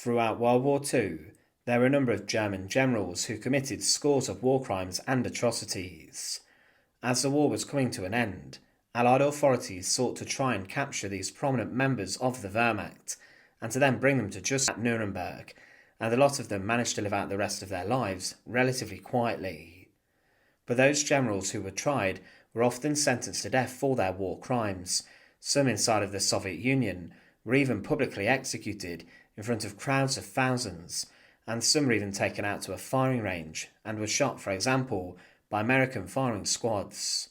Throughout World War II, there were a number of German generals who committed scores of war crimes and atrocities. As the war was coming to an end, Allied authorities sought to try and capture these prominent members of the Wehrmacht and to then bring them to justice at Nuremberg, and a lot of them managed to live out the rest of their lives relatively quietly. But those generals who were tried were often sentenced to death for their war crimes. Some inside of the Soviet Union were even publicly executed in front of crowds of thousands, and some were even taken out to a firing range and were shot, for example, by American firing squads.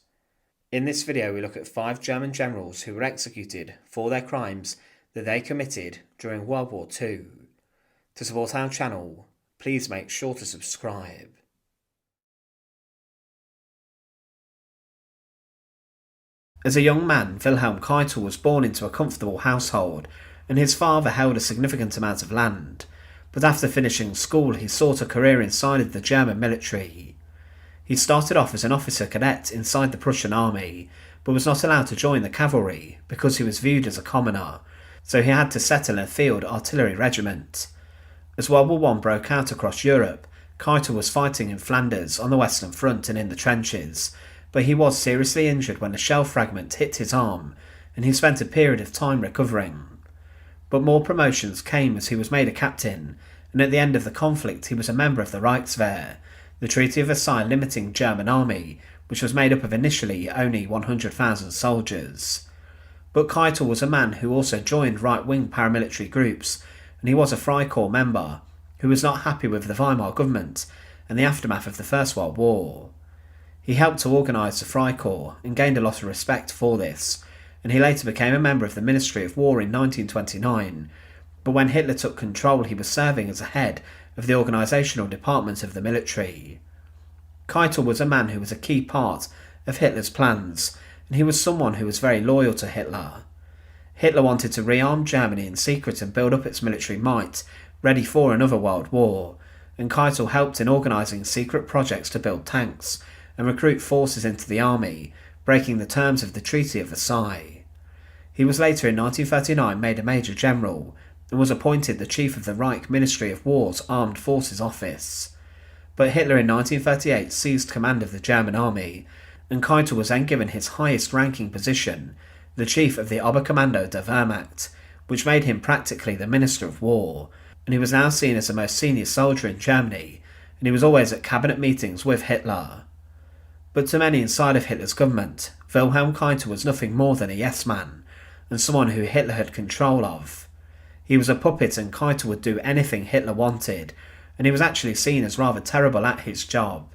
In this video we look at 5 German generals who were executed for their crimes that they committed during World War II. To support our channel, please make sure to subscribe. As a young man, Wilhelm Keitel was born into a comfortable household, and his father held a significant amount of land. But after finishing school, he sought a career inside of the German military. He started off as an officer cadet inside the Prussian army, but was not allowed to join the cavalry because he was viewed as a commoner, so he had to settle in a field artillery regiment. As World War I broke out across Europe, Keitel was fighting in Flanders on the Western Front and in the trenches, but he was seriously injured when a shell fragment hit his arm, and he spent a period of time recovering. But more promotions came as he was made a captain, and at the end of the conflict he was a member of the Reichswehr, the Treaty of Versailles limiting German army, which was made up of initially only 100,000 soldiers. But Keitel was a man who also joined right-wing paramilitary groups, and he was a Freikorps member, who was not happy with the Weimar government and the aftermath of the First World War. He helped to organise the Freikorps and gained a lot of respect for this, and he later became a member of the Ministry of War in 1929, but when Hitler took control he was serving as a head of the organisational department of the military. Keitel was a man who was a key part of Hitler's plans, and he was someone who was very loyal to Hitler. Hitler wanted to rearm Germany in secret and build up its military might, ready for another world war, and Keitel helped in organising secret projects to build tanks and recruit forces into the army, breaking the terms of the Treaty of Versailles. He was later in 1939 made a Major General and was appointed the Chief of the Reich Ministry of War's Armed Forces Office. But Hitler in 1938 seized command of the German army, and Keitel was then given his highest ranking position, the Chief of the Oberkommando der Wehrmacht, which made him practically the Minister of War, and he was now seen as the most senior soldier in Germany, and he was always at cabinet meetings with Hitler. But to many inside of Hitler's government, Wilhelm Keitel was nothing more than a yes-man, and someone who Hitler had control of. He was a puppet and Keitel would do anything Hitler wanted, and he was actually seen as rather terrible at his job.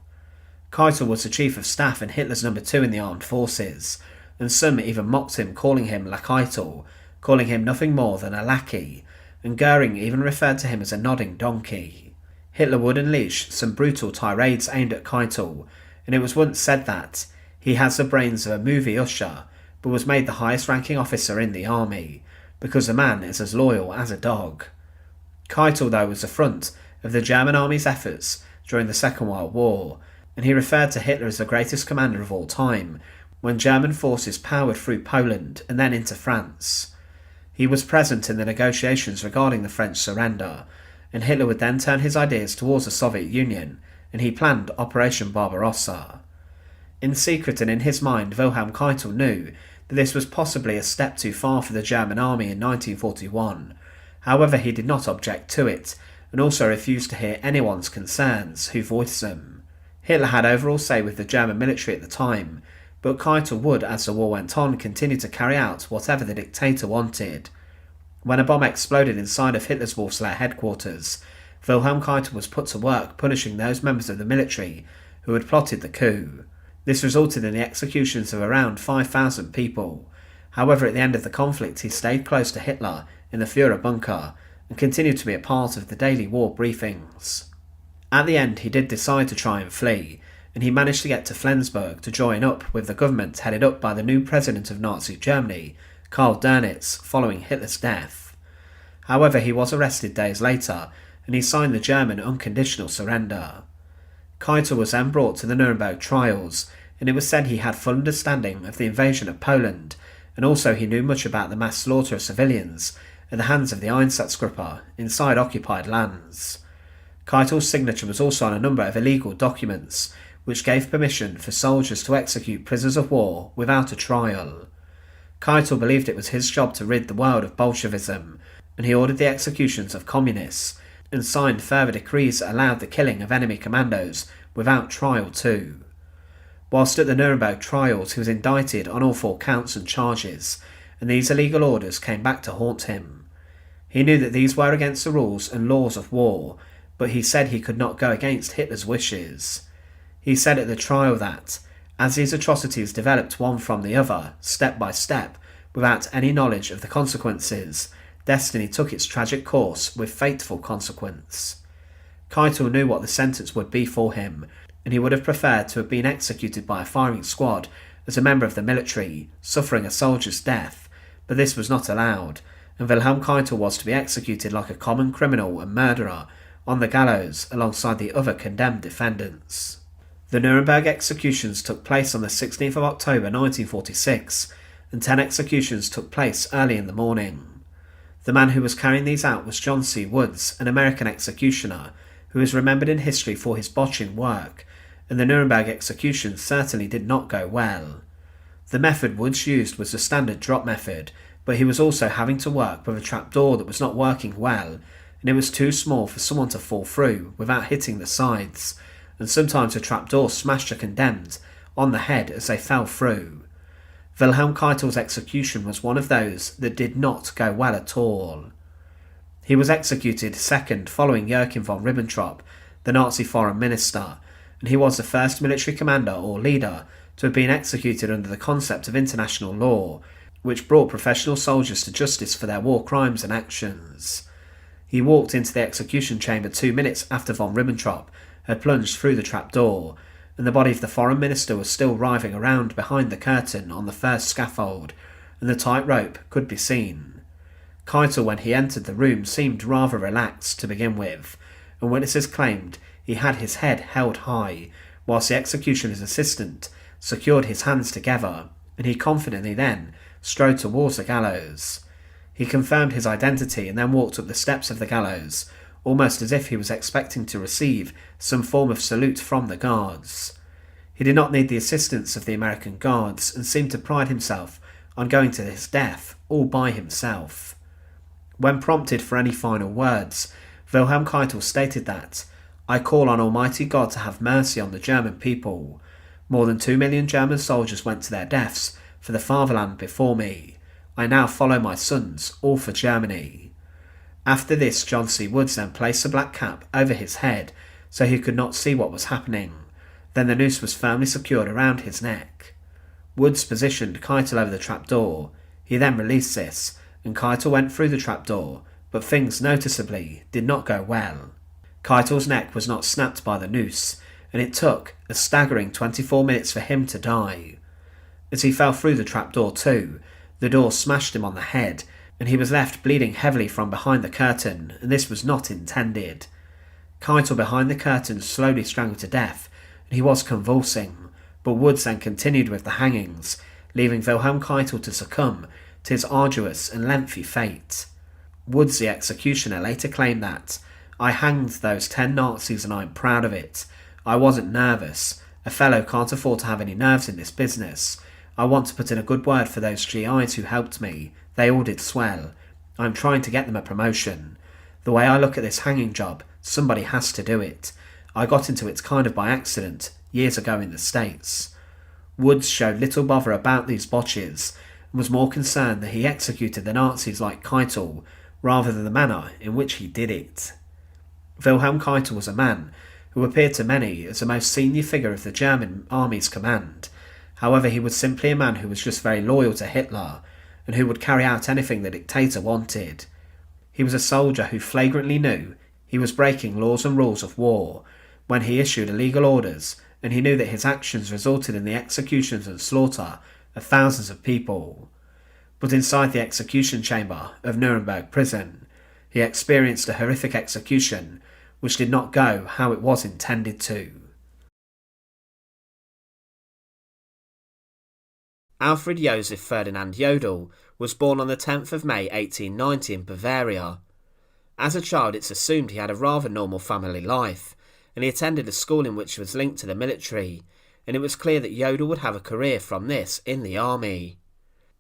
Keitel was the Chief of Staff and Hitler's number 2 in the armed forces, and some even mocked him, calling him La Keitel, calling him nothing more than a lackey, and Goering even referred to him as a nodding donkey. Hitler would unleash some brutal tirades aimed at Keitel, and it was once said that he has the brains of a movie usher, but was made the highest ranking officer in the army, because the man is as loyal as a dog. Keitel, though, was the front of the German army's efforts during the Second World War, and he referred to Hitler as the greatest commander of all time when German forces powered through Poland and then into France. He was present in the negotiations regarding the French surrender, and Hitler would then turn his ideas towards the Soviet Union, and he planned Operation Barbarossa. In secret and in his mind, Wilhelm Keitel knew that this was possibly a step too far for the German army in 1941. However, he did not object to it, and also refused to hear anyone's concerns who voiced them. Hitler had overall say with the German military at the time, but Keitel would, as the war went on, continue to carry out whatever the dictator wanted. When a bomb exploded inside of Hitler's Wolfslayer headquarters, Wilhelm Keitel was put to work punishing those members of the military who had plotted the coup. This resulted in the executions of around 5,000 people. However, at the end of the conflict he stayed close to Hitler in the Führer bunker and continued to be a part of the daily war briefings. At the end he did decide to try and flee, and he managed to get to Flensburg to join up with the government headed up by the new president of Nazi Germany, Karl Dönitz, following Hitler's death. However, he was arrested days later, and he signed the German unconditional surrender. Keitel was then brought to the Nuremberg trials, and it was said he had full understanding of the invasion of Poland, and also he knew much about the mass slaughter of civilians at the hands of the Einsatzgruppe inside occupied lands. Keitel's signature was also on a number of illegal documents, which gave permission for soldiers to execute prisoners of war without a trial. Keitel believed it was his job to rid the world of Bolshevism, and he ordered the executions of communists, and signed further decrees that allowed the killing of enemy commandos without trial too. Whilst at the Nuremberg trials, he was indicted on all 4 counts and charges, and these illegal orders came back to haunt him. He knew that these were against the rules and laws of war, but he said he could not go against Hitler's wishes. He said at the trial that, as these atrocities developed one from the other, step by step, without any knowledge of the consequences, destiny took its tragic course with fateful consequence. Keitel knew what the sentence would be for him, and he would have preferred to have been executed by a firing squad as a member of the military, suffering a soldier's death, but this was not allowed, and Wilhelm Keitel was to be executed like a common criminal and murderer on the gallows alongside the other condemned defendants. The Nuremberg executions took place on the 16th of October 1946, and 10 executions took place early in the morning. The man who was carrying these out was John C. Woods, an American executioner, who is remembered in history for his botching work, and the Nuremberg executions certainly did not go well. The method Woods used was the standard drop method, but he was also having to work with a trapdoor that was not working well, and it was too small for someone to fall through without hitting the sides, and sometimes a trapdoor smashed a condemned on the head as they fell through. Wilhelm Keitel's execution was one of those that did not go well at all. He was executed second following Joachim von Ribbentrop, the Nazi foreign minister, and he was the first military commander or leader to have been executed under the concept of international law, which brought professional soldiers to justice for their war crimes and actions. He walked into the execution chamber 2 minutes after von Ribbentrop had plunged through the trapdoor, and the body of the foreign minister was still writhing around behind the curtain on the first scaffold, and the tight rope could be seen. Keitel, when he entered the room, seemed rather relaxed to begin with, and witnesses claimed he had his head held high, whilst the executioner's assistant secured his hands together, and he confidently then strode towards the gallows. He confirmed his identity and then walked up the steps of the gallows, almost as if he was expecting to receive some form of salute from the guards. He did not need the assistance of the American guards and seemed to pride himself on going to his death all by himself. When prompted for any final words, Wilhelm Keitel stated that, "I call on Almighty God to have mercy on the German people. More than 2 million German soldiers went to their deaths for the fatherland before me. I now follow my sons, all for Germany." After this, John C. Woods then placed a black cap over his head so he could not see what was happening. Then the noose was firmly secured around his neck. Woods positioned Keitel over the trapdoor. He then released this, and Keitel went through the trapdoor, but things noticeably did not go well. Keitel's neck was not snapped by the noose, and it took a staggering 24 minutes for him to die. As he fell through the trapdoor too, the door smashed him on the head, and he was left bleeding heavily from behind the curtain, and this was not intended. Keitel behind the curtain slowly strangled to death, and he was convulsing, but Woods then continued with the hangings, leaving Wilhelm Keitel to succumb to his arduous and lengthy fate. Woods, the executioner, later claimed that, "I hanged those 10 Nazis and I'm proud of it. I wasn't nervous. A fellow can't afford to have any nerves in this business. I want to put in a good word for those GIs who helped me. They all did swell. I'm trying to get them a promotion. The way I look at this hanging job, somebody has to do it. I got into it kind of by accident, years ago in the States." Woods showed little bother about these botches, and was more concerned that he executed the Nazis like Keitel, rather than the manner in which he did it. Wilhelm Keitel was a man who appeared to many as the most senior figure of the German army's command. However, he was simply a man who was just very loyal to Hitler, and who would carry out anything the dictator wanted. He was a soldier who flagrantly knew he was breaking laws and rules of war when he issued illegal orders, and he knew that his actions resulted in the executions and slaughter of thousands of people. But inside the execution chamber of Nuremberg prison, he experienced a horrific execution which did not go how it was intended to. Alfred Joseph Ferdinand Jodl was born on the 10th of May 1890 in Bavaria. As a child, it's assumed he had a rather normal family life, and he attended a school in which was linked to the military, and it was clear that Jodl would have a career from this in the army.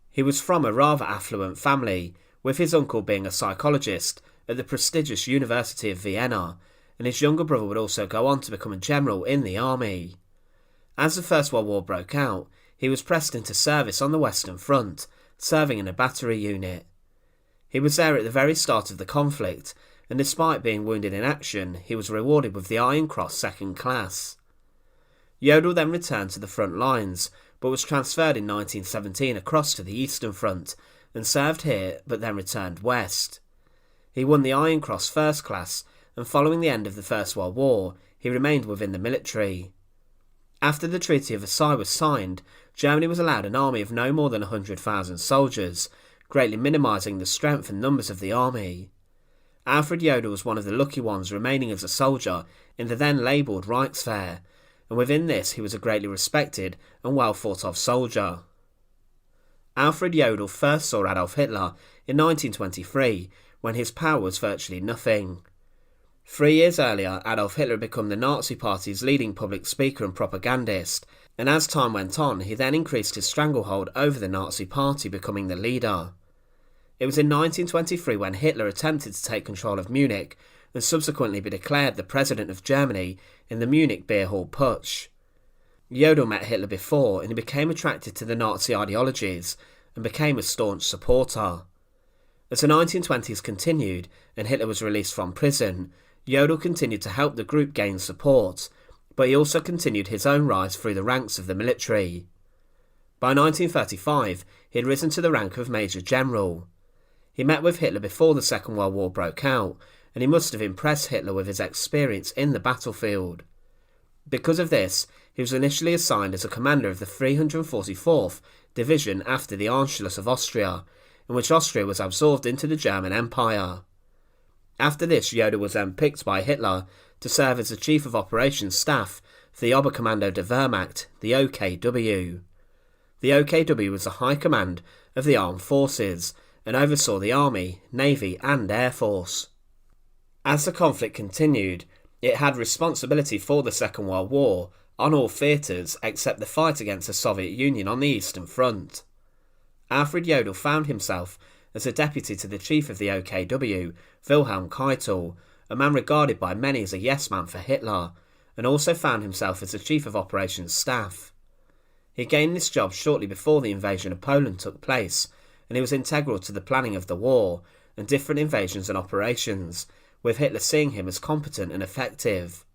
He was from a rather affluent family, with his uncle being a psychologist at the prestigious University of Vienna, and his younger brother would also go on to become a general in the army. As the First World War broke out, he was pressed into service on the Western Front, serving in a battery unit. He was there at the very start of the conflict, and despite being wounded in action, he was rewarded with the Iron Cross Second Class. Jodl then returned to the front lines, but was transferred in 1917 across to the Eastern Front, and served here but then returned west. He won the Iron Cross First Class, and following the end of the First World War, he remained within the military. After the Treaty of Versailles was signed, Germany was allowed an army of no more than 100,000 soldiers, greatly minimising the strength and numbers of the army. Alfred Jodl was one of the lucky ones remaining as a soldier in the then labelled Reichswehr, and within this he was a greatly respected and well thought of soldier. Alfred Jodl first saw Adolf Hitler in 1923, when his power was virtually nothing. 3 years earlier, Adolf Hitler had become the Nazi Party's leading public speaker and propagandist, and as time went on, he then increased his stranglehold over the Nazi Party, becoming the leader. It was in 1923 when Hitler attempted to take control of Munich and subsequently be declared the President of Germany in the Munich Beer Hall Putsch. Jodl met Hitler before, and he became attracted to the Nazi ideologies and became a staunch supporter. As the 1920s continued and Hitler was released from prison, Jodl continued to help the group gain support, but he also continued his own rise through the ranks of the military. By 1935, he had risen to the rank of Major General. He met with Hitler before the Second World War broke out, and he must have impressed Hitler with his experience in the battlefield. Because of this, he was initially assigned as a commander of the 344th Division after the Anschluss of Austria, in which Austria was absorbed into the German Empire. After this, Jodl was then picked by Hitler to serve as the Chief of Operations Staff for the Oberkommando der Wehrmacht, the OKW. The OKW was the High Command of the Armed Forces and oversaw the Army, Navy and Air Force. As the conflict continued, it had responsibility for the Second World War on all theatres except the fight against the Soviet Union on the Eastern Front. Alfred Jodl found himself as a deputy to the chief of the OKW, Wilhelm Keitel, a man regarded by many as a yes-man for Hitler, and also found himself as the Chief of Operations Staff. He gained this job shortly before the invasion of Poland took place, and he was integral to the planning of the war and different invasions and operations, with Hitler seeing him as competent and effective.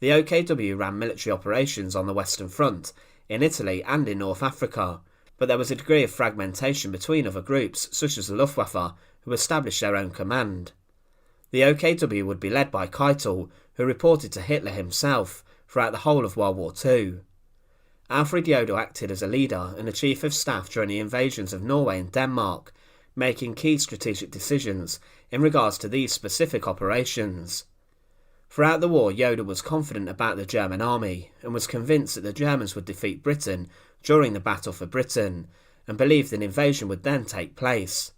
The OKW ran military operations on the Western Front, in Italy and in North Africa, but there was a degree of fragmentation between other groups, such as the Luftwaffe, who established their own command. The OKW would be led by Keitel, who reported to Hitler himself throughout the whole of World War II. Alfred Jodl acted as a leader and a chief of staff during the invasions of Norway and Denmark, making key strategic decisions in regards to these specific operations. Throughout the war, Jodl was confident about the German army and was convinced that the Germans would defeat Britain during the Battle for Britain, and believed an invasion would then take place.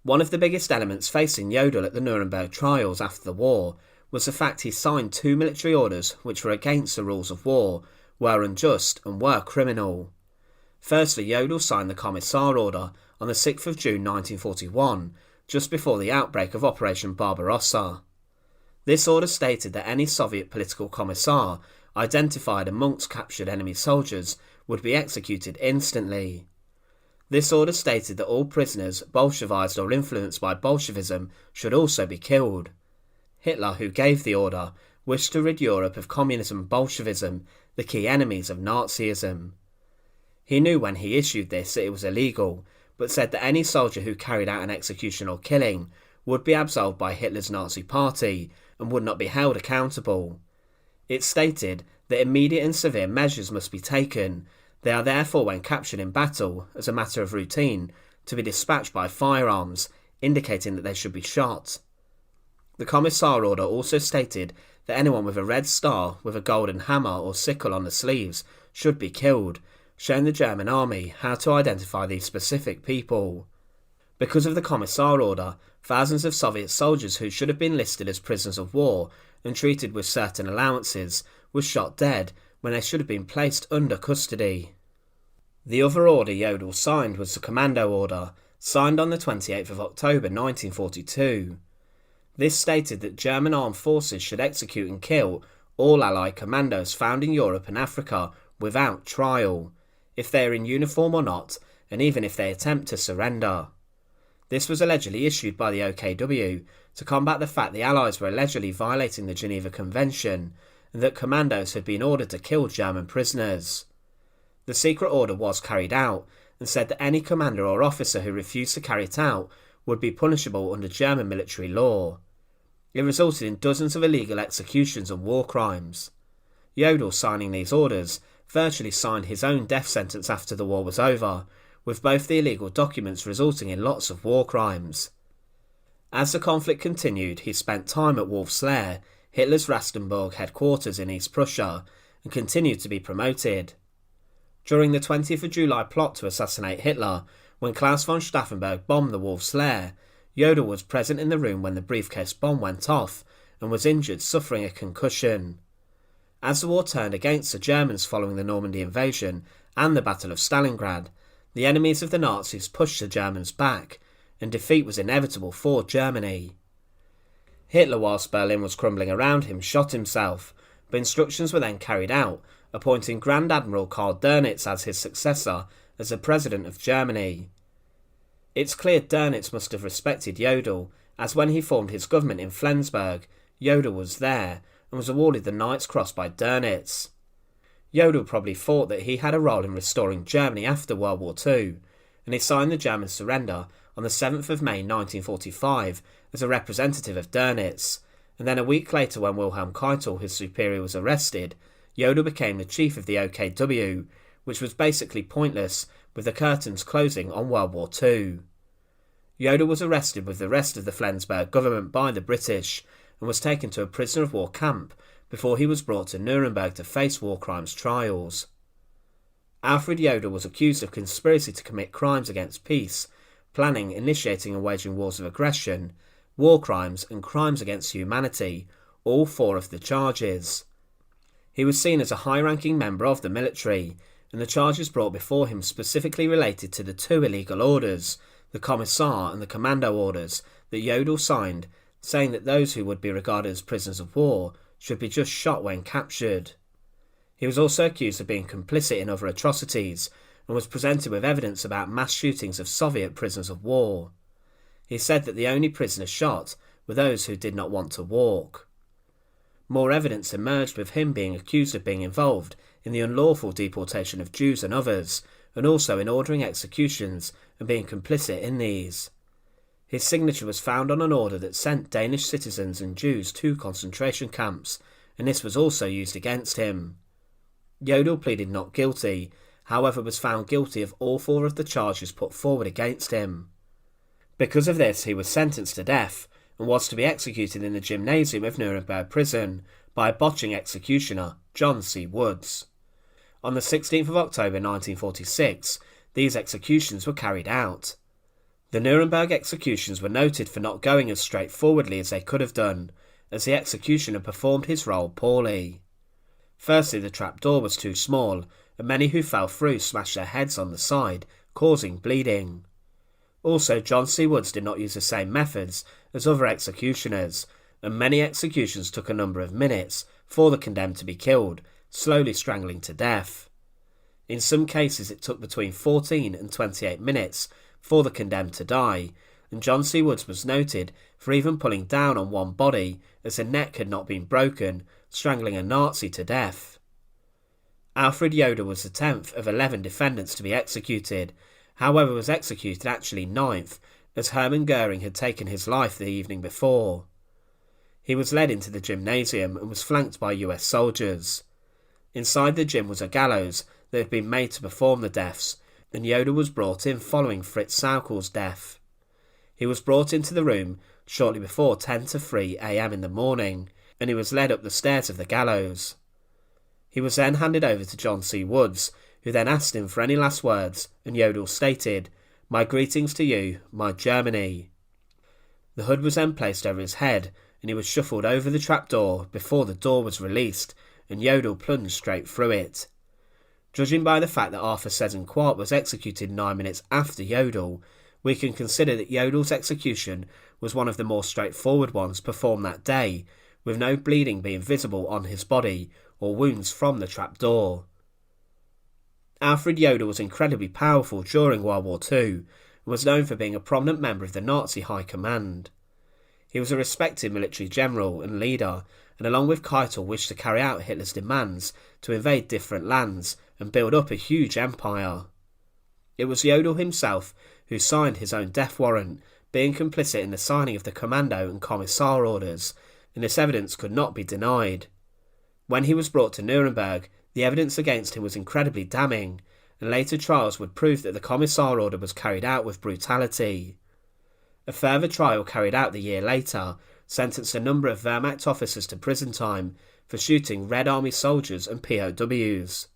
One of the biggest elements facing Jodl at the Nuremberg trials after the war was the fact he signed 2 military orders which were against the rules of war, were unjust and were criminal. Firstly, Jodl signed the Commissar Order on the 6th of June 1941, just before the outbreak of Operation Barbarossa. This order stated that any Soviet political commissar identified amongst captured enemy soldiers would be executed instantly. This order stated that all prisoners Bolshevized or influenced by Bolshevism should also be killed. Hitler, who gave the order, wished to rid Europe of communism and Bolshevism, the key enemies of Nazism. He knew when he issued this that it was illegal, but said that any soldier who carried out an execution or killing would be absolved by Hitler's Nazi Party and would not be held accountable. It stated that immediate and severe measures must be taken. They are therefore, when captured in battle, as a matter of routine, to be dispatched by firearms, indicating that they should be shot. The Commissar Order also stated that anyone with a red star with a golden hammer or sickle on the sleeves should be killed, showing the German army how to identify these specific people. Because of the Commissar order, thousands of Soviet soldiers who should have been listed as prisoners of war and treated with certain allowances were shot dead when they should have been placed under custody. The other order Jodl signed was the Commando Order, signed on the 28th of October 1942. This stated that German armed forces should execute and kill all Allied commandos found in Europe and Africa without trial, if they are in uniform or not, and even if they attempt to surrender. This was allegedly issued by the OKW to combat the fact the Allies were allegedly violating the Geneva Convention and that commandos had been ordered to kill German prisoners. The secret order was carried out and said that any commander or officer who refused to carry it out would be punishable under German military law. It resulted in dozens of illegal executions and war crimes. Jodl, signing these orders, virtually signed his own death sentence after the war was over, with both the illegal documents resulting in lots of war crimes. As the conflict continued, he spent time at Wolf's Lair, Hitler's Rastenburg headquarters in East Prussia, and continued to be promoted. During the 20th of July plot to assassinate Hitler, when Klaus von Stauffenberg bombed the Wolf's Lair, Jodl was present in the room when the briefcase bomb went off and was injured, suffering a concussion. As the war turned against the Germans following the Normandy invasion and the Battle of Stalingrad, the enemies of the Nazis pushed the Germans back, and defeat was inevitable for Germany. Hitler, whilst Berlin was crumbling around him, shot himself, but instructions were then carried out, appointing Grand Admiral Karl Dönitz as his successor as the President of Germany. It's clear Dönitz must have respected Jodl, as when he formed his government in Flensburg, Jodl was there and was awarded the Knight's Cross by Dönitz. Jodl probably thought that he had a role in restoring Germany after World War II, and he signed the German surrender on the 7th of May 1945 as a representative of Dönitz, and then a week later when Wilhelm Keitel, his superior, was arrested, Jodl became the chief of the OKW, which was basically pointless with the curtains closing on World War II. Jodl was arrested with the rest of the Flensburg government by the British and was taken to a prisoner of war camp before he was brought to Nuremberg to face war crimes trials. Alfred Jodl was accused of conspiracy to commit crimes against peace, planning, initiating and waging wars of aggression, war crimes and crimes against humanity, all 4 of the charges. He was seen as a high-ranking member of the military, and the charges brought before him specifically related to the 2 illegal orders, the Commissar and the Commando orders, that Jodl signed, saying that those who would be regarded as prisoners of war should be just shot when captured. He was also accused of being complicit in other atrocities, and was presented with evidence about mass shootings of Soviet prisoners of war. He said that the only prisoners shot were those who did not want to walk. More evidence emerged with him being accused of being involved in the unlawful deportation of Jews and others, and also in ordering executions and being complicit in these. His signature was found on an order that sent Danish citizens and Jews to concentration camps, and this was also used against him. Jodl pleaded not guilty, however was found guilty of all 4 of the charges put forward against him. Because of this, he was sentenced to death and was to be executed in the gymnasium of Nuremberg prison by a botching executioner, John C. Woods. On the 16th of October 1946, these executions were carried out. The Nuremberg executions were noted for not going as straightforwardly as they could have done, as the executioner performed his role poorly. Firstly, the trapdoor was too small, and many who fell through smashed their heads on the side, causing bleeding. Also, John C. Woods did not use the same methods as other executioners, and many executions took a number of minutes for the condemned to be killed, slowly strangling to death. In some cases it took between 14 and 28 minutes for the condemned to die, and John C. Woods was noted for even pulling down on one body as the neck had not been broken, strangling a Nazi to death. Alfred Jodl was the 10th of 11 defendants to be executed, however was executed actually 9th, as Hermann Goering had taken his life the evening before. He was led into the gymnasium and was flanked by US soldiers. Inside the gym was a gallows that had been made to perform the deaths, and Jodl was brought in following Fritz Sauckel's death. He was brought into the room shortly before 10 to 3 a.m. in the morning, and he was led up the stairs of the gallows. He was then handed over to John C. Woods, who then asked him for any last words, and Jodl stated, "My greetings to you, my Germany." The hood was then placed over his head, and he was shuffled over the trapdoor before the door was released, and Jodl plunged straight through it. Judging by the fact that Arthur Sesenquart was executed 9 minutes after Jodl, we can consider that Jodl's execution was one of the more straightforward ones performed that day, with no bleeding being visible on his body or wounds from the trapdoor. Alfred Jodl was incredibly powerful during World War II and was known for being a prominent member of the Nazi High Command. He was a respected military general and leader, and along with Keitel wished to carry out Hitler's demands to invade different lands and build up a huge empire. It was Jodl himself who signed his own death warrant, being complicit in the signing of the commando and commissar orders, and this evidence could not be denied. When he was brought to Nuremberg, the evidence against him was incredibly damning, and later trials would prove that the commissar order was carried out with brutality. A further trial carried out the year later sentenced a number of Wehrmacht officers to prison time for shooting Red Army soldiers and POWs.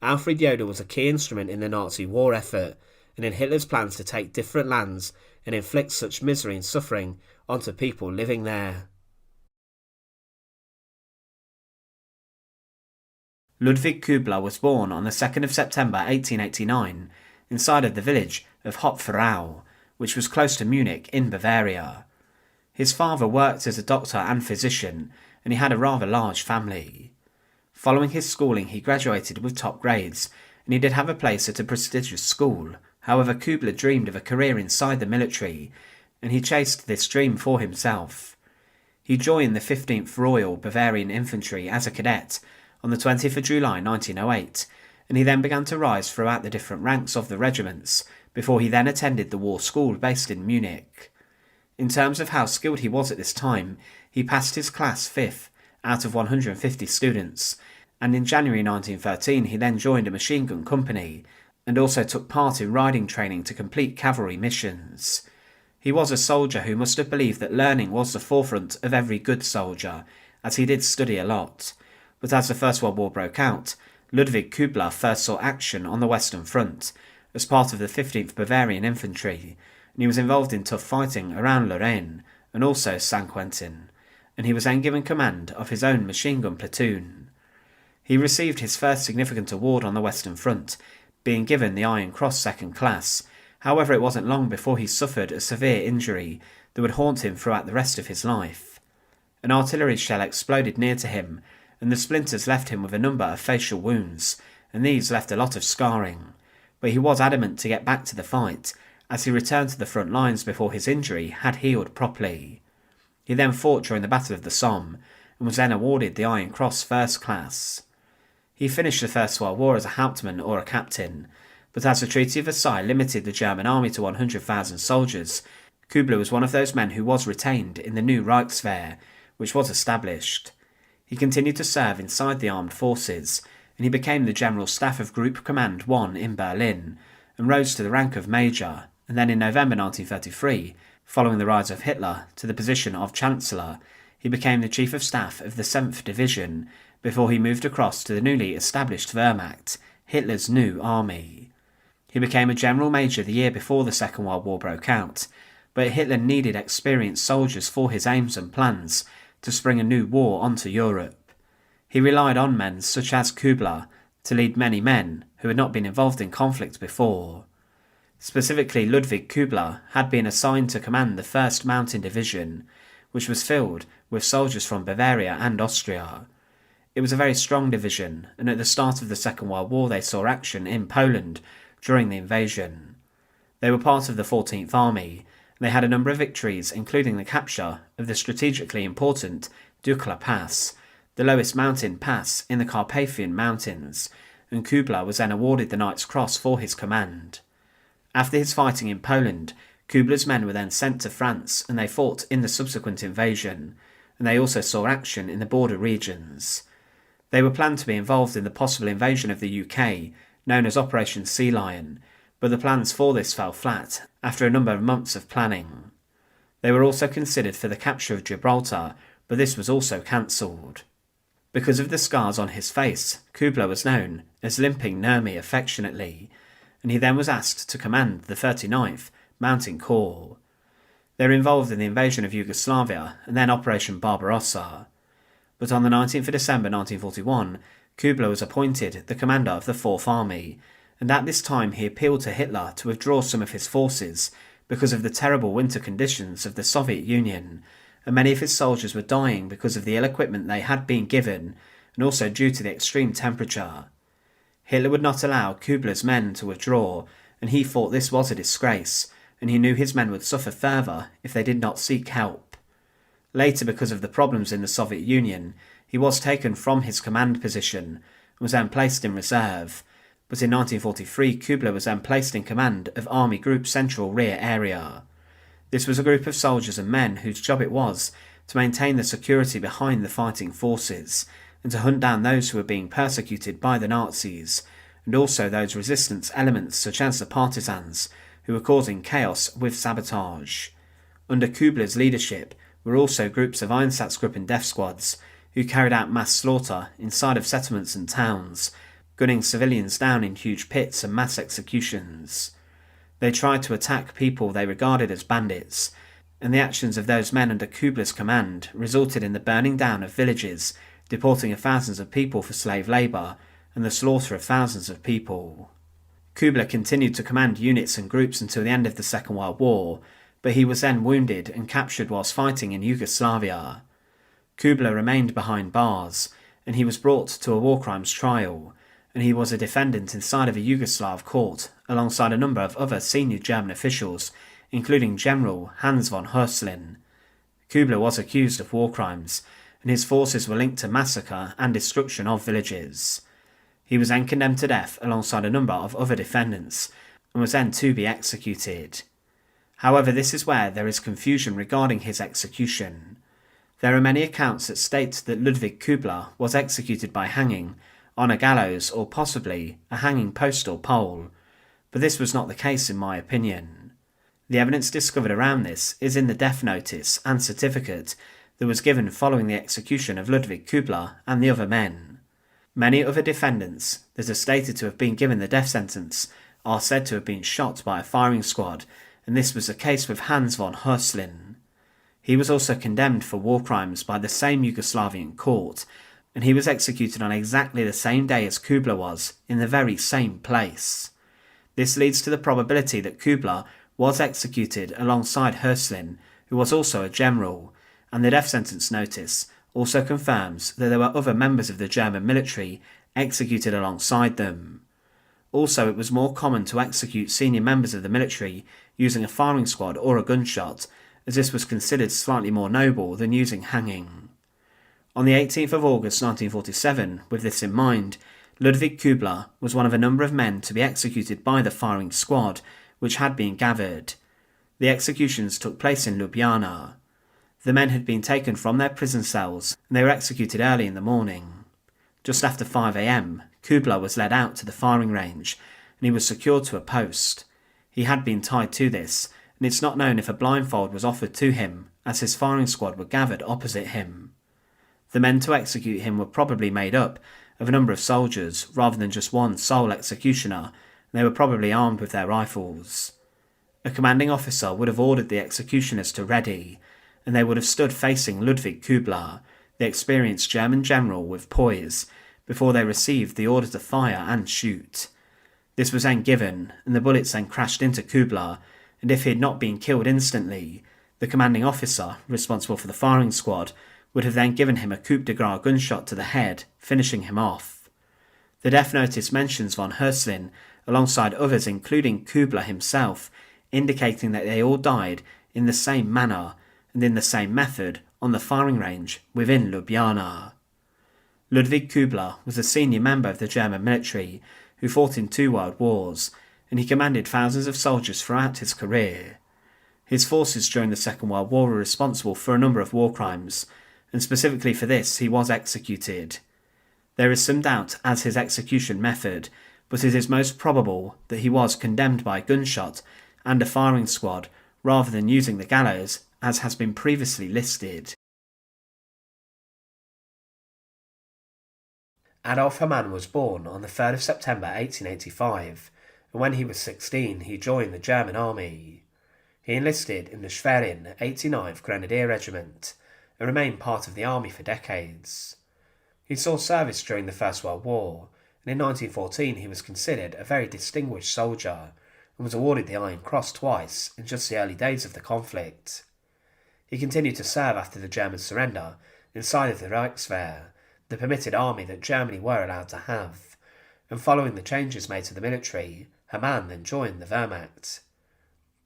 Alfred Jodl was a key instrument in the Nazi war effort, and in Hitler's plans to take different lands and inflict such misery and suffering onto people living there. Ludwig Kubler was born on the 2nd of September 1889 inside of the village of Hopferau, which was close to Munich in Bavaria. His father worked as a doctor and physician, and he had a rather large family. Following his schooling, he graduated with top grades, and he did have a place at a prestigious school. However, Kubler dreamed of a career inside the military, and he chased this dream for himself. He joined the 15th Royal Bavarian Infantry as a cadet on the 20th of July 1908, and he then began to rise throughout the different ranks of the regiments, before he then attended the war school based in Munich. In terms of how skilled he was at this time, he passed his class 5th out of 150 students, and in January 1913 he then joined a machine gun company, and also took part in riding training to complete cavalry missions. He was a soldier who must have believed that learning was the forefront of every good soldier, as he did study a lot. But as the First World War broke out, Ludwig Kubler first saw action on the Western Front as part of the 15th Bavarian Infantry, and he was involved in tough fighting around Lorraine and also Saint-Quentin, and he was then given command of his own machine gun platoon. He received his first significant award on the Western Front, being given the Iron Cross Second Class. However, it wasn't long before he suffered a severe injury that would haunt him throughout the rest of his life. An artillery shell exploded near to him, and the splinters left him with a number of facial wounds, and these left a lot of scarring. But he was adamant to get back to the fight, as he returned to the front lines before his injury had healed properly. He then fought during the Battle of the Somme, and was then awarded the Iron Cross First Class. He finished the First World War as a Hauptmann or a captain, but as the Treaty of Versailles limited the German army to 100,000 soldiers, Kubler was one of those men who was retained in the new Reichswehr, which was established. He continued to serve inside the armed forces, and he became the General Staff of Group Command 1 in Berlin, and rose to the rank of Major, and then in November 1933, following the rise of Hitler to the position of Chancellor, he became the Chief of Staff of the 7th Division, before he moved across to the newly established Wehrmacht, Hitler's new army. He became a General Major the year before the Second World War broke out, but Hitler needed experienced soldiers for his aims and plans to spring a new war onto Europe. He relied on men such as Kubler to lead many men who had not been involved in conflict before. Specifically, Ludwig Kubler had been assigned to command the 1st Mountain Division, which was filled with soldiers from Bavaria and Austria. It was a very strong division, and at the start of the Second World War they saw action in Poland during the invasion. They were part of the 14th Army, and they had a number of victories, including the capture of the strategically important Dukla Pass, the lowest mountain pass in the Carpathian Mountains, and Kubler was then awarded the Knight's Cross for his command. After his fighting in Poland, Kubler's men were then sent to France, and they fought in the subsequent invasion, and they also saw action in the border regions. They were planned to be involved in the possible invasion of the UK, known as Operation Sea Lion, but the plans for this fell flat after a number of months of planning. They were also considered for the capture of Gibraltar, but this was also cancelled. Because of the scars on his face, Kubler was known as Limping Nurmi affectionately, and he then was asked to command the 39th Mountain Corps. They were involved in the invasion of Yugoslavia and then Operation Barbarossa. But on the 19th of December 1941, Kubler was appointed the commander of the 4th Army, and at this time he appealed to Hitler to withdraw some of his forces because of the terrible winter conditions of the Soviet Union, and many of his soldiers were dying because of the ill equipment they had been given, and also due to the extreme temperature. Hitler would not allow Kubler's men to withdraw, and he thought this was a disgrace, and he knew his men would suffer further if they did not seek help. Later, because of the problems in the Soviet Union, he was taken from his command position and was then placed in reserve, but in 1943 Kubler was then placed in command of Army Group Central Rear Area. This was a group of soldiers and men whose job it was to maintain the security behind the fighting forces and to hunt down those who were being persecuted by the Nazis, and also those resistance elements such as the partisans who were causing chaos with sabotage. Under Kubler's leadership were also groups of Einsatzgruppen death squads who carried out mass slaughter inside of settlements and towns, gunning civilians down in huge pits and mass executions. They tried to attack people they regarded as bandits, and the actions of those men under Kubler's command resulted in the burning down of villages, deporting of thousands of people for slave labour, and the slaughter of thousands of people. Kubler continued to command units and groups until the end of the Second World War, but he was then wounded and captured whilst fighting in Yugoslavia. Kubler remained behind bars, and he was brought to a war crimes trial, and he was a defendant inside of a Yugoslav court alongside a number of other senior German officials, including General Hans von Höslin. Kubler was accused of war crimes, and his forces were linked to massacre and destruction of villages. He was then condemned to death alongside a number of other defendants, and was then to be executed. However, this is where there is confusion regarding his execution. There are many accounts that state that Ludwig Kubler was executed by hanging, on a gallows or possibly a hanging post or pole, but this was not the case in my opinion. The evidence discovered around this is in the death notice and certificate that was given following the execution of Ludwig Kubler and the other men. Many other defendants that are stated to have been given the death sentence are said to have been shot by a firing squad, and this was the case with Hans von Höslin. He was also condemned for war crimes by the same Yugoslavian court, and he was executed on exactly the same day as Kubler was, in the very same place. This leads to the probability that Kubler was executed alongside Höslin, who was also a general, and the death sentence notice also confirms that there were other members of the German military executed alongside them. Also, it was more common to execute senior members of the military using a firing squad or a gunshot, as this was considered slightly more noble than using hanging. On the 18th of August 1947, with this in mind, Ludwig Kubler was one of a number of men to be executed by the firing squad, which had been gathered. The executions took place in Ljubljana. The men had been taken from their prison cells, and they were executed early in the morning. Just after 5 a.m, Kubler was led out to the firing range, and he was secured to a post. He had been tied to this, and it's not known if a blindfold was offered to him, as his firing squad were gathered opposite him. The men to execute him were probably made up of a number of soldiers rather than just one sole executioner, and they were probably armed with their rifles. A commanding officer would have ordered the executioners to ready, and they would have stood facing Ludwig Kubler, the experienced German general, with poise, before they received the order to fire and shoot. This was then given, and the bullets then crashed into Kubler, and if he had not been killed instantly, the commanding officer, responsible for the firing squad, would have then given him a coup de grace gunshot to the head, finishing him off. The death notice mentions von Höslin, alongside others including Kubler himself, indicating that they all died in the same manner and in the same method on the firing range within Ljubljana. Ludwig Kubler was a senior member of the German military who fought in 2 world wars, and he commanded thousands of soldiers throughout his career. His forces during the Second World War were responsible for a number of war crimes, and specifically for this he was executed. There is some doubt as his execution method, but it is most probable that he was condemned by gunshot and a firing squad rather than using the gallows as has been previously listed. Adolf Hamann was born on the 3rd of September 1885, and when he was 16 he joined the German army. He enlisted in the Schwerin 89th Grenadier Regiment and remained part of the army for decades. He saw service during the First World War, and in 1914 he was considered a very distinguished soldier and was awarded the Iron Cross twice in just the early days of the conflict. He continued to serve after the German surrender inside of the Reichswehr, the permitted army that Germany were allowed to have, and following the changes made to the military, Hamann then joined the Wehrmacht.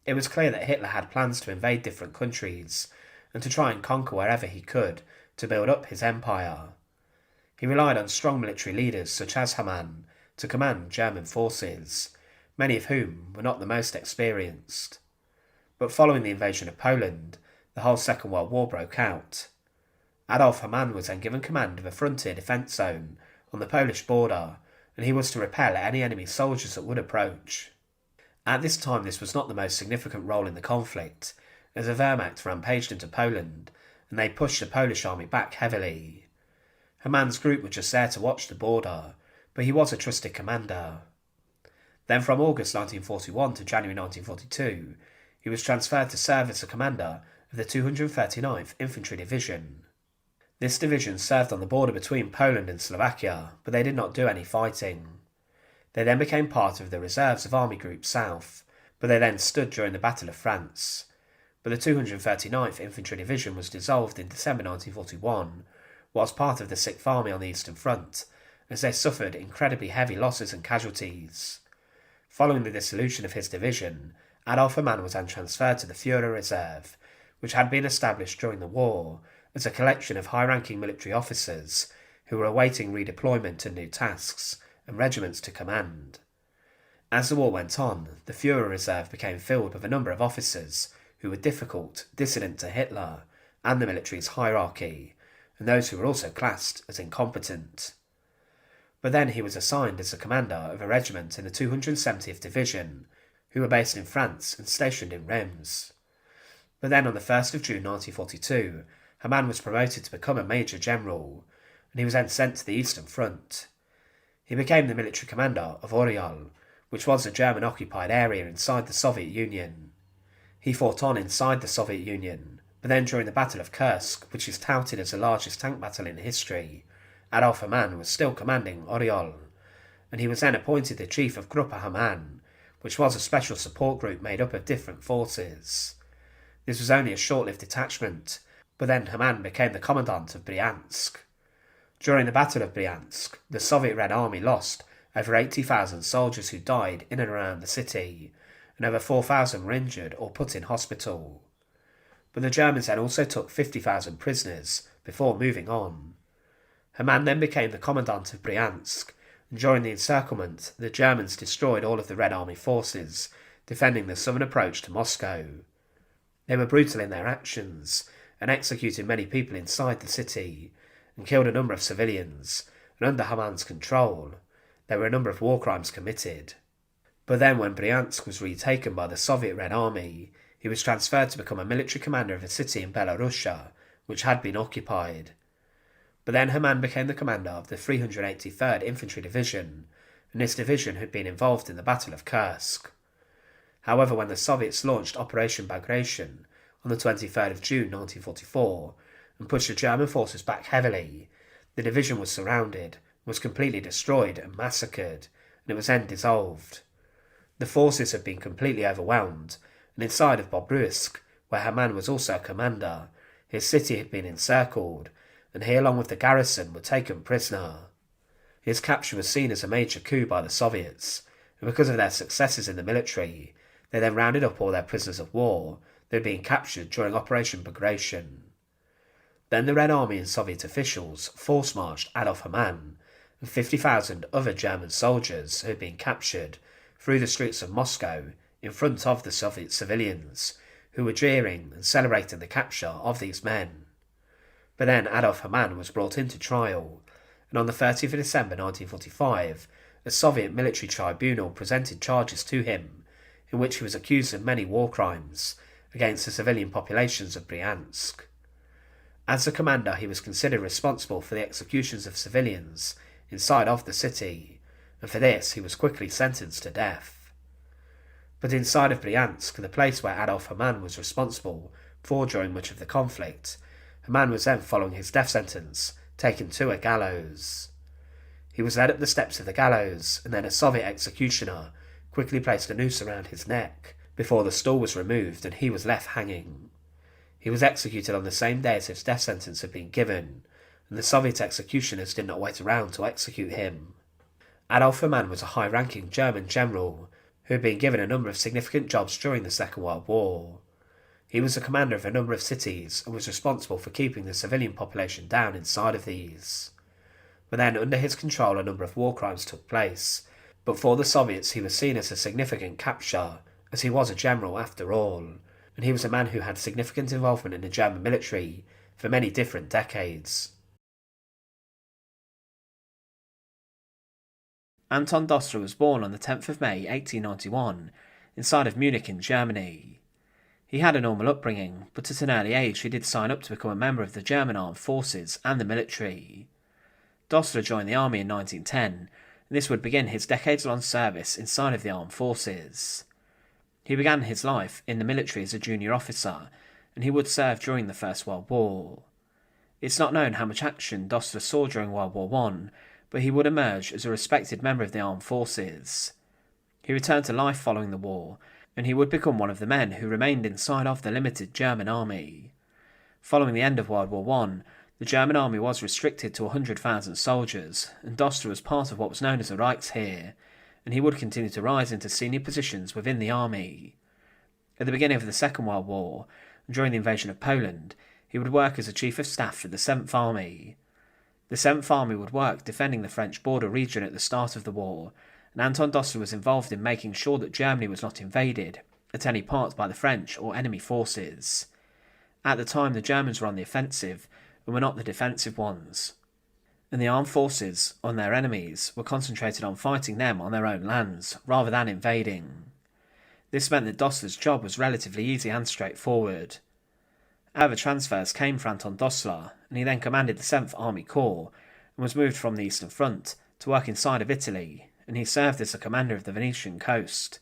It was clear that Hitler had plans to invade different countries and to try and conquer wherever he could to build up his empire. He relied on strong military leaders such as Hamann to command German forces, many of whom were not the most experienced. But following the invasion of Poland, the whole Second World War broke out. Adolf Hamann was then given command of a frontier defence zone on the Polish border, and he was to repel any enemy soldiers that would approach. At this time this was not the most significant role in the conflict, as the Wehrmacht rampaged into Poland, and they pushed the Polish army back heavily. Hamann's group were just there to watch the border, but he was a trusted commander. Then from August 1941 to January 1942, he was transferred to serve as the commander of the 239th Infantry Division. This division served on the border between Poland and Slovakia, but they did not do any fighting. They then became part of the reserves of Army Group South, but they then stood during the Battle of France. But the 239th Infantry Division was dissolved in December 1941, whilst part of the 6th Army on the Eastern Front, as they suffered incredibly heavy losses and casualties. Following the dissolution of his division, Adolf Hamann was then transferred to the Führer Reserve, which had been established during the war as a collection of high-ranking military officers who were awaiting redeployment to new tasks and regiments to command. As the war went on, the Führer Reserve became filled with a number of officers who were difficult, dissident to Hitler and the military's hierarchy, and those who were also classed as incompetent. But then he was assigned as the commander of a regiment in the 270th Division, who were based in France and stationed in Reims. But then on the 1st of June 1942, Hamann was promoted to become a Major General, and he was then sent to the Eastern Front. He became the military commander of Oryol, which was a German-occupied area inside the Soviet Union. He fought on inside the Soviet Union, but then during the Battle of Kursk, which is touted as the largest tank battle in history, Adolf Hamann was still commanding Oryol, and he was then appointed the chief of Gruppe Hamann, which was a special support group made up of different forces. This was only a short-lived detachment, but then Hamann became the commandant of Bryansk. During the Battle of Bryansk, the Soviet Red Army lost over 80,000 soldiers who died in and around the city, and over 4,000 were injured or put in hospital. But the Germans then also took 50,000 prisoners before moving on. Hamann then became the commandant of Bryansk, and during the encirclement, the Germans destroyed all of the Red Army forces, defending the southern approach to Moscow. They were brutal in their actions, and executed many people inside the city, and killed a number of civilians, and under Hamann's control, there were a number of war crimes committed. But then when Bryansk was retaken by the Soviet Red Army, he was transferred to become a military commander of a city in Belorussia, which had been occupied. But then Hamann became the commander of the 383rd Infantry Division, and this division had been involved in the Battle of Kursk. However, when the Soviets launched Operation Bagration on the 23rd of June 1944 and pushed the German forces back heavily, the division was surrounded, was completely destroyed and massacred, and it was then dissolved. The forces had been completely overwhelmed, and inside of Bobruisk, where Hamann was also a commander, his city had been encircled, and he along with the garrison were taken prisoner. His capture was seen as a major coup by the Soviets, and because of their successes in the military, they then rounded up all their prisoners of war that had been captured during Operation Bagration. Then the Red Army and Soviet officials force-marched Adolf Hamann and 50,000 other German soldiers who had been captured through the streets of Moscow in front of the Soviet civilians, who were jeering and celebrating the capture of these men. But then Adolf Hamann was brought into trial, and on the 30th of December 1945, a Soviet military tribunal presented charges to him, in which he was accused of many war crimes against the civilian populations of Bryansk. As the commander, he was considered responsible for the executions of civilians inside of the city, and for this he was quickly sentenced to death. But inside of Bryansk, the place where Adolf Hamann was responsible for during much of the conflict, Hamann was then, following his death sentence, taken to a gallows. He was led up the steps of the gallows, and then a Soviet executioner quickly placed a noose around his neck before the stool was removed and he was left hanging. He was executed on the same day as his death sentence had been given, and the Soviet executioners did not wait around to execute him. Adolf Hamann was a high-ranking German general who had been given a number of significant jobs during the Second World War. He was the commander of a number of cities and was responsible for keeping the civilian population down inside of these. But then, under his control, a number of war crimes took place, but for the Soviets he was seen as a significant capture, as he was a general after all, and he was a man who had significant involvement in the German military for many different decades. Anton Dostler was born on the 10th of May 1891, inside of Munich in Germany. He had a normal upbringing, but at an early age he did sign up to become a member of the German armed forces and the military. Dostler joined the army in 1910, and this would begin his decades-long service inside of the armed forces. He began his life in the military as a junior officer, and he would serve during the First World War. It's not known how much action Dostler saw during World War I, but he would emerge as a respected member of the armed forces. He returned to life following the war, and he would become one of the men who remained inside of the limited German army. Following the end of World War I, the German army was restricted to 100,000 soldiers, and Dostler was part of what was known as the Reichsheer, and he would continue to rise into senior positions within the army. At the beginning of the Second World War, and during the invasion of Poland, he would work as a Chief of Staff for the 7th Army. The 7th Army would work defending the French border region at the start of the war, and Anton Dostler was involved in making sure that Germany was not invaded at any part by the French or enemy forces. At the time, the Germans were on the offensive and were not the defensive ones, and the armed forces on their enemies were concentrated on fighting them on their own lands rather than invading. This meant that Dostler's job was relatively easy and straightforward. However, transfers came for Anton Dostler, and he then commanded the 7th Army Corps and was moved from the Eastern Front to work inside of Italy, and he served as the commander of the Venetian coast.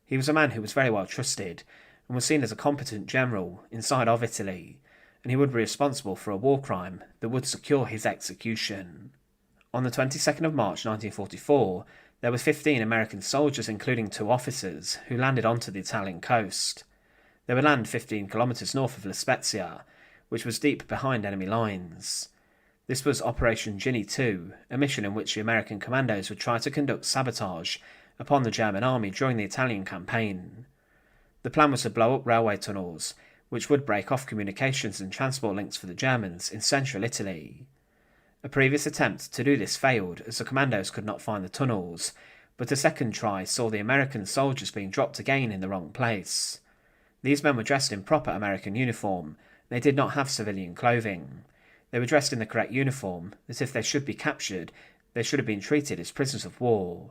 He was a man who was very well trusted and was seen as a competent general inside of Italy, and he would be responsible for a war crime that would secure his execution. On the 22nd of March 1944, there were 15 American soldiers, including 2 officers, who landed onto the Italian coast. They would land 15 kilometres north of La Spezia, which was deep behind enemy lines. This was Operation Ginny 2, a mission in which the American commandos would try to conduct sabotage upon the German army during the Italian campaign. The plan was to blow up railway tunnels, which would break off communications and transport links for the Germans in central Italy. A previous attempt to do this failed, as the commandos could not find the tunnels, but a second try saw the American soldiers being dropped again in the wrong place. These men were dressed in proper American uniform. They did not have civilian clothing. They were dressed in the correct uniform, that if they should be captured, they should have been treated as prisoners of war.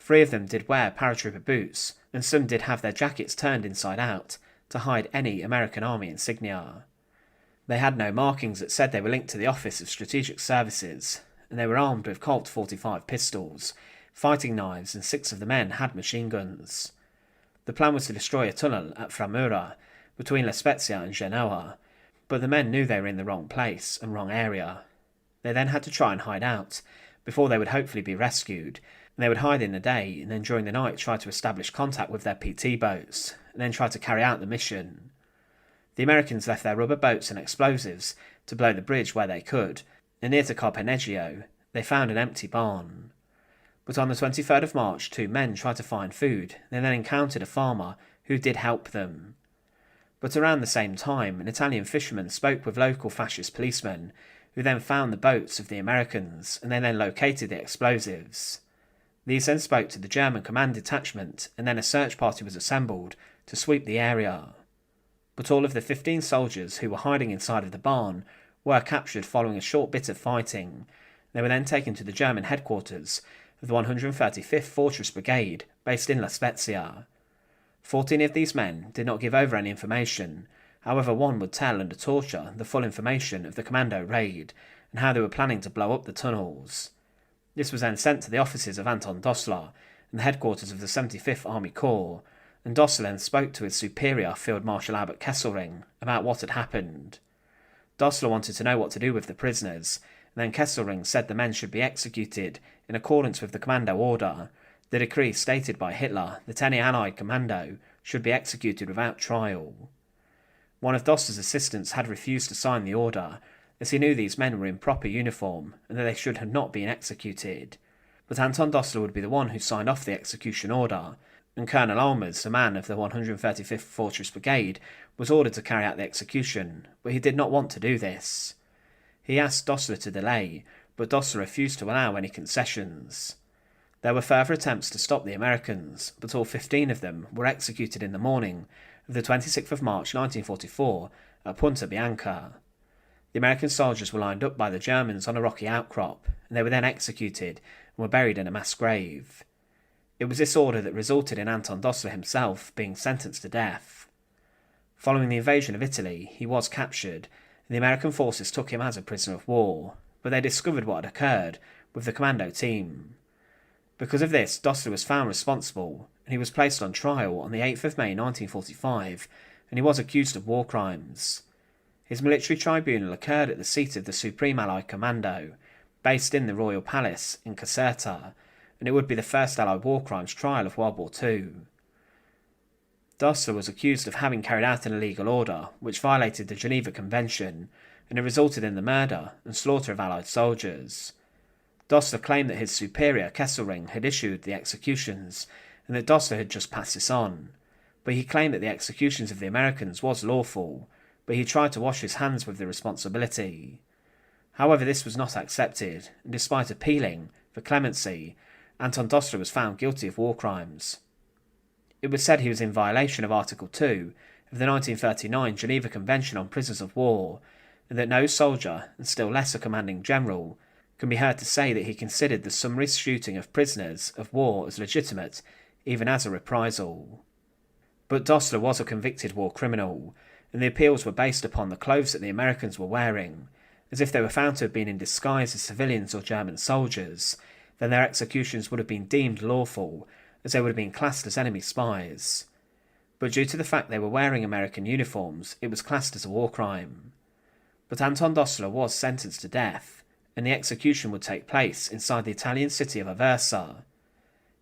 3 of them did wear paratrooper boots, and some did have their jackets turned inside out to hide any American Army insignia. They had no markings that said they were linked to the Office of Strategic Services, and they were armed with Colt 45 pistols, fighting knives, and 6 of the men had machine guns. The plan was to destroy a tunnel at Framura, between La Spezia and Genoa, but the men knew they were in the wrong place and wrong area. They then had to try and hide out, before they would hopefully be rescued, and they would hide in the day and then during the night try to establish contact with their PT boats, and then try to carry out the mission. The Americans left their rubber boats and explosives to blow the bridge where they could, and near to Carpeneggio they found an empty barn. But on the 23rd of March, 2 men tried to find food, and then encountered a farmer who did help them. But around the same time, an Italian fisherman spoke with local fascist policemen, who then found the boats of the Americans, and they then located the explosives. These then spoke to the German command detachment, and then a search party was assembled to sweep the area. But all of the 15 soldiers who were hiding inside of the barn were captured following a short bit of fighting. They were then taken to the German headquarters of the 135th Fortress Brigade, based in La Spezia. 14 of these men did not give over any information. However, one would tell under torture the full information of the commando raid and how they were planning to blow up the tunnels. This was then sent to the offices of Anton Dostler and the headquarters of the 75th Army Corps, and Dostler then spoke to his superior, Field Marshal Albert Kesselring, about what had happened. Dostler wanted to know what to do with the prisoners, and then Kesselring said the men should be executed in accordance with the commando order, the decree stated by Hitler that any Allied commando should be executed without trial. One of Dostler's assistants had refused to sign the order, as he knew these men were in proper uniform and that they should have not been executed. But Anton Dostler would be the one who signed off the execution order, and Colonel Olmers, a man of the 135th Fortress Brigade, was ordered to carry out the execution, but he did not want to do this. He asked Dostler to delay, but Dostler refused to allow any concessions. There were further attempts to stop the Americans, but all 15 of them were executed in the morning of the 26th of March 1944 at Punta Bianca. The American soldiers were lined up by the Germans on a rocky outcrop, and they were then executed and were buried in a mass grave. It was this order that resulted in Anton Dostler himself being sentenced to death. Following the invasion of Italy, he was captured, and the American forces took him as a prisoner of war, but they discovered what had occurred with the commando team. Because of this, Dostler was found responsible, and he was placed on trial on the 8th of May 1945, and he was accused of war crimes. His military tribunal occurred at the seat of the Supreme Allied Commando, based in the Royal Palace in Caserta, and it would be the first Allied war crimes trial of World War II. Dostler was accused of having carried out an illegal order which violated the Geneva Convention, and it resulted in the murder and slaughter of Allied soldiers. Dostler claimed that his superior, Kesselring, had issued the executions, and that Dostler had just passed this on, but he claimed that the executions of the Americans was lawful, but he tried to wash his hands with the responsibility. However, this was not accepted, and despite appealing for clemency, Anton Dostler was found guilty of war crimes. It was said he was in violation of Article 2 of the 1939 Geneva Convention on Prisoners of War, and that no soldier, and still less a commanding general, can be heard to say that he considered the summary shooting of prisoners of war as legitimate, even as a reprisal. But Dostler was a convicted war criminal, and the appeals were based upon the clothes that the Americans were wearing, as if they were found to have been in disguise as civilians or German soldiers, then their executions would have been deemed lawful, as they would have been classed as enemy spies. But due to the fact they were wearing American uniforms, it was classed as a war crime. But Anton Dostler was sentenced to death, and the execution would take place inside the Italian city of Aversa.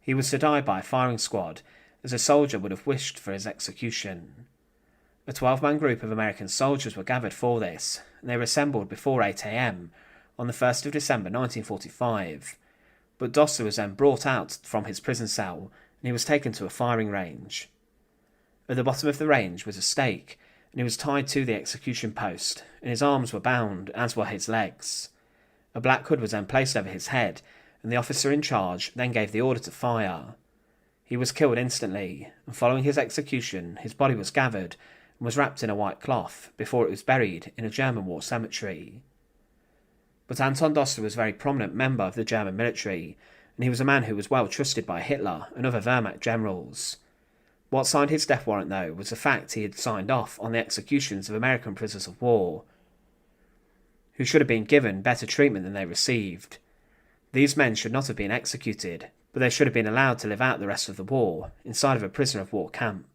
He was to die by a firing squad, as a soldier would have wished for his execution. A 12-man group of American soldiers were gathered for this, and they were assembled before 8 a.m. on the 1st of December 1945. But Dostler was then brought out from his prison cell, and he was taken to a firing range. At the bottom of the range was a stake, and he was tied to the execution post, and his arms were bound, as were his legs. A black hood was then placed over his head, and the officer in charge then gave the order to fire. He was killed instantly, and following his execution, his body was gathered and was wrapped in a white cloth before it was buried in a German war cemetery. But Anton Dostler was a very prominent member of the German military, and he was a man who was well trusted by Hitler and other Wehrmacht generals. What signed his death warrant, though, was the fact he had signed off on the executions of American prisoners of war, who should have been given better treatment than they received. These men should not have been executed, but they should have been allowed to live out the rest of the war inside of a prisoner of war camp.